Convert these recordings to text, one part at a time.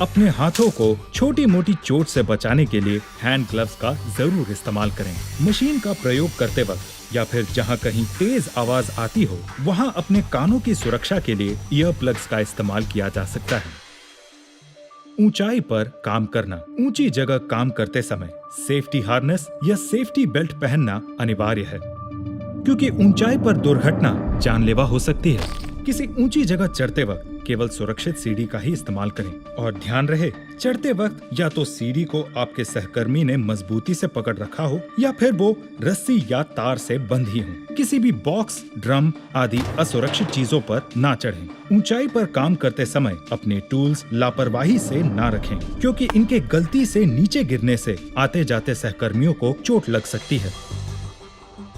अपने हाथों को छोटी मोटी चोट से बचाने के लिए हैंड ग्लव्स का जरूर इस्तेमाल करें। मशीन का प्रयोग करते वक्त या फिर जहां कहीं तेज आवाज आती हो वहां अपने कानों की सुरक्षा के लिए ईयर प्लग्स का इस्तेमाल किया जा सकता है। ऊंचाई पर काम करना। ऊंची जगह काम करते समय सेफ्टी हार्नेस या सेफ्टी बेल्ट पहनना अनिवार्य है, क्योंकि ऊंचाई पर दुर्घटना जानलेवा हो सकती है। किसी ऊंची जगह चढ़ते वक्त केवल सुरक्षित सीढ़ी का ही इस्तेमाल करें और ध्यान रहे चढ़ते वक्त या तो सीढ़ी को आपके सहकर्मी ने मजबूती से पकड़ रखा हो या फिर वो रस्सी या तार से बंधी हो। किसी भी बॉक्स, ड्रम आदि असुरक्षित चीजों पर ना चढ़ें। ऊंचाई पर काम करते समय अपने टूल्स लापरवाही से ना रखें, क्योंकि इनके गलती से नीचे गिरने से आते जाते सहकर्मियों को चोट लग सकती है।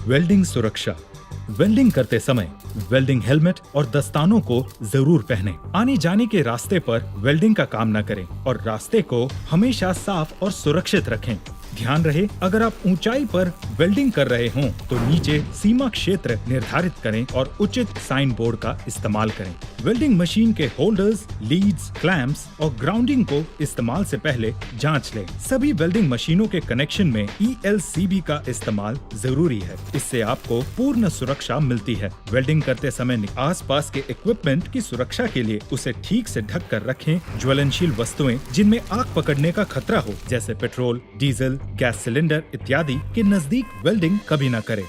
वेल्डिंग सुरक्षा। वेल्डिंग करते समय वेल्डिंग हेलमेट और दस्तानों को जरूर पहनें। आने जाने के रास्ते पर वेल्डिंग का काम न करें और रास्ते को हमेशा साफ और सुरक्षित रखें। ध्यान रहे, अगर आप ऊंचाई पर वेल्डिंग कर रहे हों तो नीचे सीमा क्षेत्र निर्धारित करें और उचित साइन बोर्ड का इस्तेमाल करें। वेल्डिंग मशीन के होल्डर्स, लीड्स, क्लैंप्स और ग्राउंडिंग को इस्तेमाल से पहले जांच लें। सभी वेल्डिंग मशीनों के कनेक्शन में ELCB का इस्तेमाल जरूरी है। इससे आपको पूर्ण सुरक्षा मिलती है। वेल्डिंग करते समय आसपास के इक्विपमेंट की सुरक्षा के लिए उसे ठीक से ढक कर रखें। ज्वलनशील वस्तुएं जिनमें आग पकड़ने का खतरा हो, जैसे पेट्रोल, डीजल, गैस सिलेंडर इत्यादि के नजदीक वेल्डिंग कभी न करें।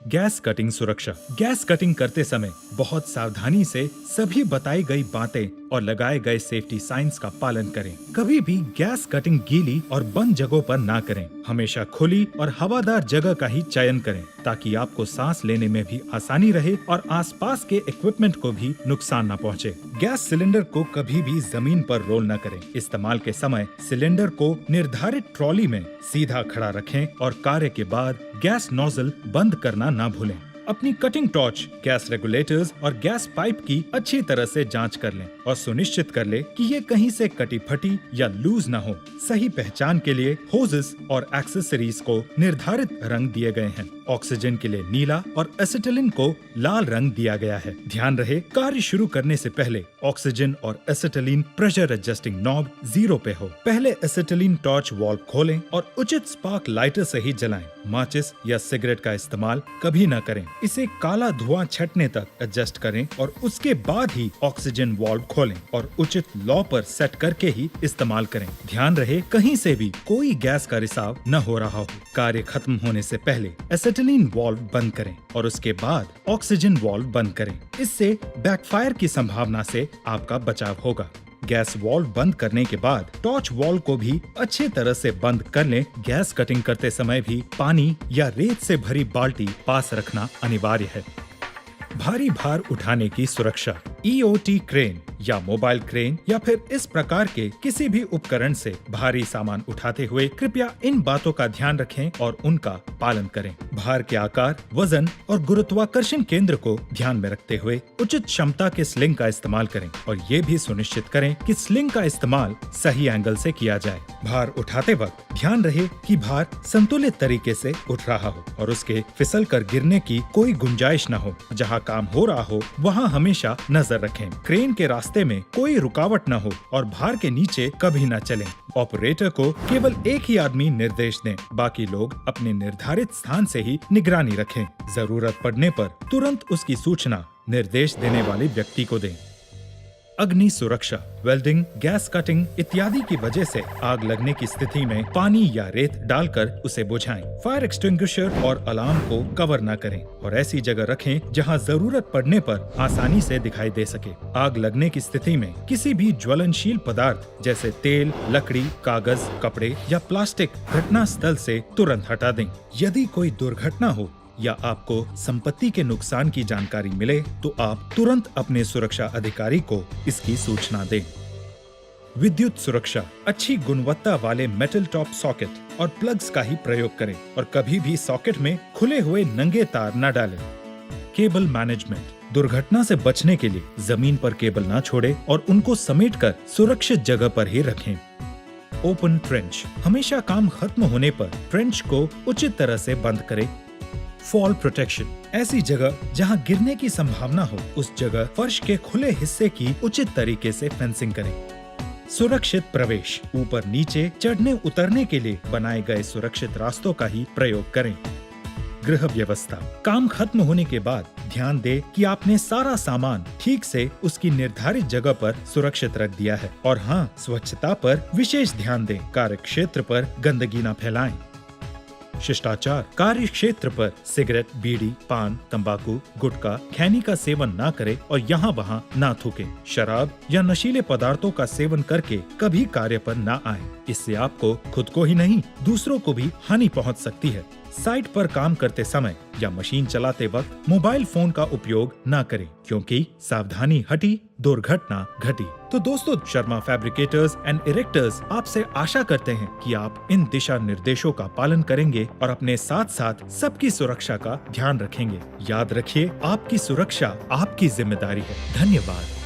गैस कटिंग सुरक्षा। गैस कटिंग करते समय बहुत सावधानी से सभी बताई गई बातें और लगाए गए सेफ्टी साइंस का पालन करें। कभी भी गैस कटिंग गीली और बंद जगहों पर ना करें। हमेशा खुली और हवादार जगह का ही चयन करें, ताकि आपको सांस लेने में भी आसानी रहे और आसपास के इक्विपमेंट को भी नुकसान न पहुंचे। गैस सिलेंडर को कभी भी जमीन पर रोल न करें। इस्तेमाल के समय सिलेंडर को निर्धारित ट्रॉली में सीधा खड़ा रखें और कार्य के बाद गैस नोजल बंद करना ना भूलें। अपनी कटिंग टॉर्च, गैस रेगुलेटर्स और गैस पाइप की अच्छी तरह से जांच कर लें और सुनिश्चित कर लें कि ये कहीं से कटी फटी या लूज न हो। सही पहचान के लिए होजेस और एक्सेसरीज को निर्धारित रंग दिए गए हैं। ऑक्सीजन के लिए नीला और एसिटिलीन को लाल रंग दिया गया है। ध्यान रहे, कार्य शुरू करने से पहले ऑक्सीजन और एसिटिलीन प्रेशर एडजस्टिंग नॉब 0 पे हो। पहले एसिटिलीन टॉर्च वाल्व खोलें और उचित स्पार्क लाइटर से ही जलाएं। माचिस या सिगरेट का इस्तेमाल कभी न करें। इसे काला धुआं छटने तक एडजस्ट करें और उसके बाद ही ऑक्सीजन वाल्व खोलें और उचित लॉ पर सेट करके ही इस्तेमाल करें। ध्यान रहे, कहीं से भी कोई गैस का रिसाव न हो रहा हो। कार्य खत्म होने से पहले एसिटिलीन वाल्व बंद करें और उसके बाद ऑक्सीजन वाल्व बंद करें। इससे बैकफायर की संभावना से आपका बचाव होगा। गैस वाल्व बंद करने के बाद टॉर्च वाल्व को भी अच्छी तरह से बंद कर लें। गैस कटिंग करते समय भी पानी या रेत से भरी बाल्टी पास रखना अनिवार्य है। भारी भार उठाने की सुरक्षा। EOT क्रेन या मोबाइल क्रेन या फिर इस प्रकार के किसी भी उपकरण से भारी सामान उठाते हुए कृपया इन बातों का ध्यान रखें और उनका पालन करें। भार के आकार, वजन और गुरुत्वाकर्षण केंद्र को ध्यान में रखते हुए उचित क्षमता के स्लिंग का इस्तेमाल करें और ये भी सुनिश्चित करें कि स्लिंग का इस्तेमाल सही एंगल से किया जाए। भार उठाते वक्त ध्यान रहे कि भार संतुलित तरीके से उठ रहा हो और उसके फिसल कर गिरने की कोई गुंजाइश न हो। जहाँ काम हो रहा हो वहाँ हमेशा नजर रखें। क्रेन के रास्ते में कोई रुकावट न हो और भार के नीचे कभी न चलें। ऑपरेटर को केवल एक ही आदमी निर्देश दें, बाकी लोग अपने निर्धारित स्थान से ही निगरानी रखें। जरूरत पड़ने पर तुरंत उसकी सूचना निर्देश देने वाले व्यक्ति को दें। अग्नि सुरक्षा। वेल्डिंग, गैस कटिंग इत्यादि की वजह से आग लगने की स्थिति में पानी या रेत डालकर उसे बुझाएं। फायर एक्सटिंग्विशर और अलार्म को कवर न करें और ऐसी जगह रखें जहां जरूरत पड़ने पर आसानी से दिखाई दे सके। आग लगने की स्थिति में किसी भी ज्वलनशील पदार्थ जैसे तेल, लकड़ी, कागज, कपड़े या प्लास्टिक घटना स्थल से तुरंत हटा दें। यदि कोई दुर्घटना हो या आपको संपत्ति के नुकसान की जानकारी मिले तो आप तुरंत अपने सुरक्षा अधिकारी को इसकी सूचना दें। विद्युत सुरक्षा। अच्छी गुणवत्ता वाले मेटल टॉप सॉकेट और प्लग्स का ही प्रयोग करें और कभी भी सॉकेट में खुले हुए नंगे तार न डालें। Cable management. दुर्घटना से बचने के लिए जमीन पर केबल न छोड़ें और उनको समेटकर सुरक्षित जगह पर ही रखें। Open trench. हमेशा काम खत्म होने पर ट्रेंच को उचित तरह से बंद करें। Fall protection. ऐसी जगह जहां गिरने की संभावना हो उस जगह फर्श के खुले हिस्से की उचित तरीके से फेंसिंग करें। सुरक्षित प्रवेश, ऊपर नीचे चढ़ने उतरने के लिए बनाए गए सुरक्षित रास्तों का ही प्रयोग करें। गृह व्यवस्था, काम खत्म होने के बाद ध्यान दे कि आपने सारा सामान ठीक से उसकी निर्धारित जगह पर सुरक्षित रख दिया है। और हाँ, स्वच्छता पर विशेष ध्यान दें, कार्य क्षेत्र पर गंदगी न फैलाएं। शिष्टाचार, कार्य क्षेत्र पर सिगरेट, बीड़ी, पान, तंबाकू, गुटखा, खैनी का सेवन न करें और यहाँ वहाँ न थूकें। शराब या नशीले पदार्थों का सेवन करके कभी कार्य पर न आए। इससे आपको खुद को ही नहीं, दूसरों को भी हानि पहुँच सकती है। साइट पर काम करते समय या मशीन चलाते वक्त मोबाइल फोन का उपयोग न करें, क्योंकि सावधानी हटी दुर्घटना घटी। तो दोस्तों, शर्मा फैब्रिकेटर्स एंड इरेक्टर्स आपसे आशा करते हैं कि आप इन दिशा निर्देशों का पालन करेंगे और अपने साथ साथ सबकी सुरक्षा का ध्यान रखेंगे। याद रखिए, आपकी सुरक्षा आपकी जिम्मेदारी है। धन्यवाद।